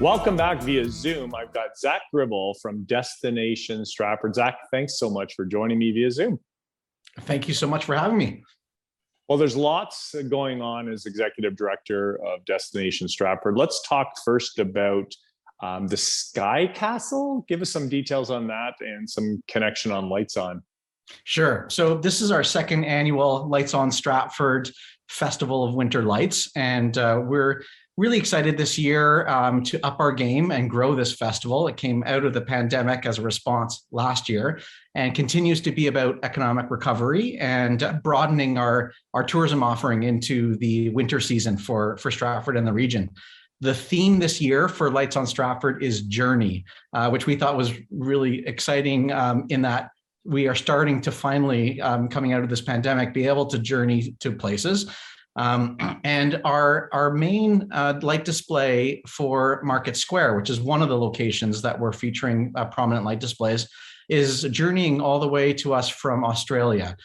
Welcome back via Zoom. I've got Zac Gribble from Destination Stratford. Zac, thanks so much for joining me via Zoom. Thank you so much for having me. Well, there's lots going on as executive director of Destination Stratford. Let's talk first about the Sky Castle. Give us some details on that and some connection on Lights On. Sure. So this is our second annual Lights On Stratford Festival of Winter Lights, and we're really excited this year to up our game and grow this festival. It came out of the pandemic as a response last year and continues to be about economic recovery and broadening our tourism offering into the winter season for Stratford and the region. The theme this year for Lights on Stratford is Journey, which we thought was really exciting in that we are starting to finally, coming out of this pandemic, be able to journey to places. And our main light display for Market Square, which is one of the locations that we're featuring prominent light displays, is journeying all the way to us from Australia.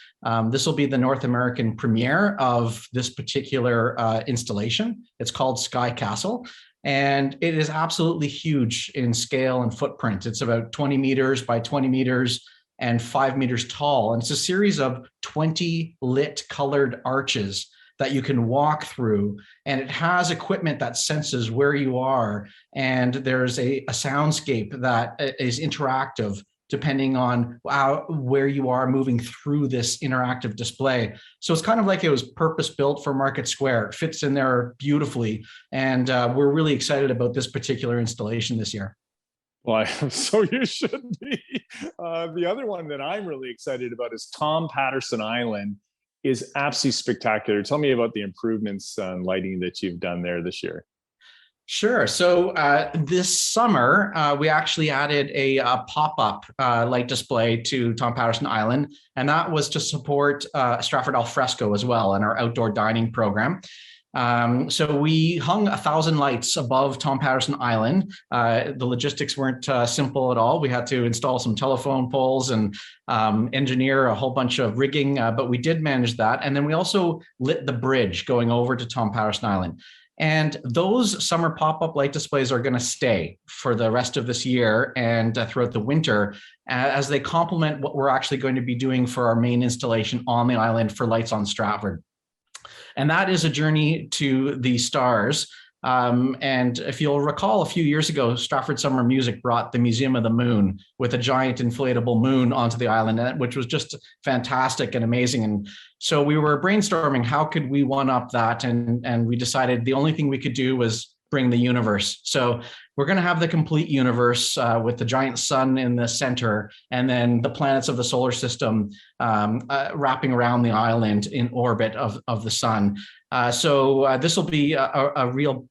This will be the North American premiere of this particular installation. It's called Sky Castle, and it is absolutely huge in scale and footprint. It's about 20 meters by 20 meters and 5 meters tall. And it's a series of 20 lit colored arches that you can walk through, and it has equipment that senses where you are, and there's a soundscape that is interactive depending on where you are moving through this interactive display. So it's kind of like it was purpose-built for Market Square. It fits in there beautifully, and we're really excited about this particular installation this year. Well, so you should be. The other one that I'm really excited about is Patterson Island. Is absolutely spectacular. Tell me about the improvements on lighting that you've done there this year. Sure. So this summer, we actually added a pop-up light display to Patterson Island, and that was to support Stratford al fresco as well in our outdoor dining program. So we hung 1,000 lights above Patterson Island. The logistics weren't simple at all. We had to install some telephone poles and engineer a whole bunch of rigging, but we did manage that. And then we also lit the bridge going over to Patterson Island. And those summer pop-up light displays are going to stay for the rest of this year and throughout the winter as they complement what we're actually going to be doing for our main installation on the island for Lights on Stratford. And that is a journey to the stars. And if you'll recall, a few years ago, Stratford Summer Music brought the Museum of the Moon with a giant inflatable moon onto the island, which was just fantastic and amazing. And so we were brainstorming, how could we one-up that? And we decided the only thing we could do was bring the universe. So we're going to have the complete universe with the giant sun in the center, and then the planets of the solar system wrapping around the island in orbit of the sun. So this will be a real,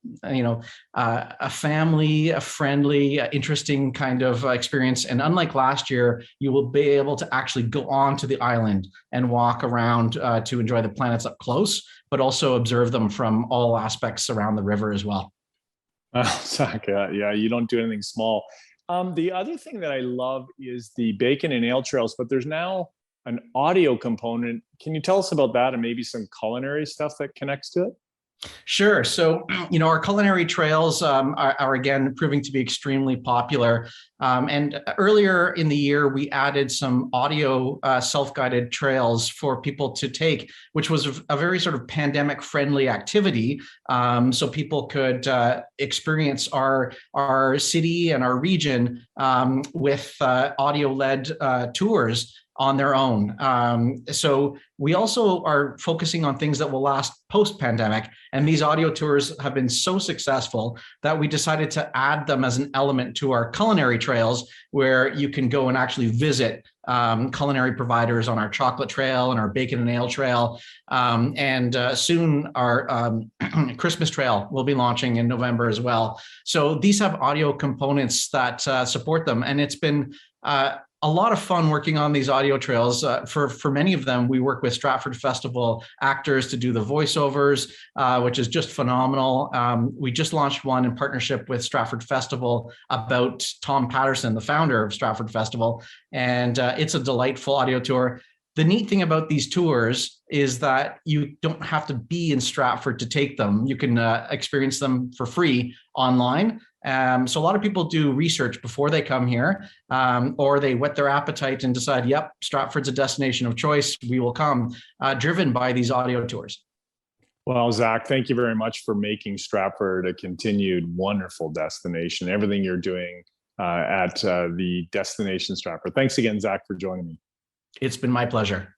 a family-friendly, interesting kind of experience. And unlike last year, you will be able to actually go onto the island and walk around to enjoy the planets up close, but also observe them from all aspects around the river as well. Zac, yeah, you don't do anything small. The other thing that I love is the bacon and ale trails, but there's now an audio component. Can you tell us about that and maybe some culinary stuff that connects to it? Sure. So, our culinary trails are again proving to be extremely popular. And earlier in the year, we added some audio self-guided trails for people to take, which was a very sort of pandemic-friendly activity. So people could experience our city and our region with audio-led tours on their own. So we also are focusing on things that will last post-pandemic. And these audio tours have been so successful that we decided to add them as an element to our culinary trails, where you can go and actually visit culinary providers on our chocolate trail and our bacon and ale trail. And soon our Christmas trail will be launching in November as well. So these have audio components that support them. And it's been a lot of fun working on these audio trails. For many of them, we work with Stratford Festival actors to do the voiceovers, which is just phenomenal. We just launched one in partnership with Stratford Festival about Tom Patterson, the founder of Stratford Festival, and it's a delightful audio tour. The neat thing about these tours is that you don't have to be in Stratford to take them. You can experience them for free online. So a lot of people do research before they come here, or they whet their appetite and decide, yep, Stratford's a destination of choice, we will come, driven by these audio tours. Well, Zac, thank you very much for making Stratford a continued wonderful destination. Everything you're doing at the Destination Stratford. Thanks again, Zac, for joining me. It's been my pleasure.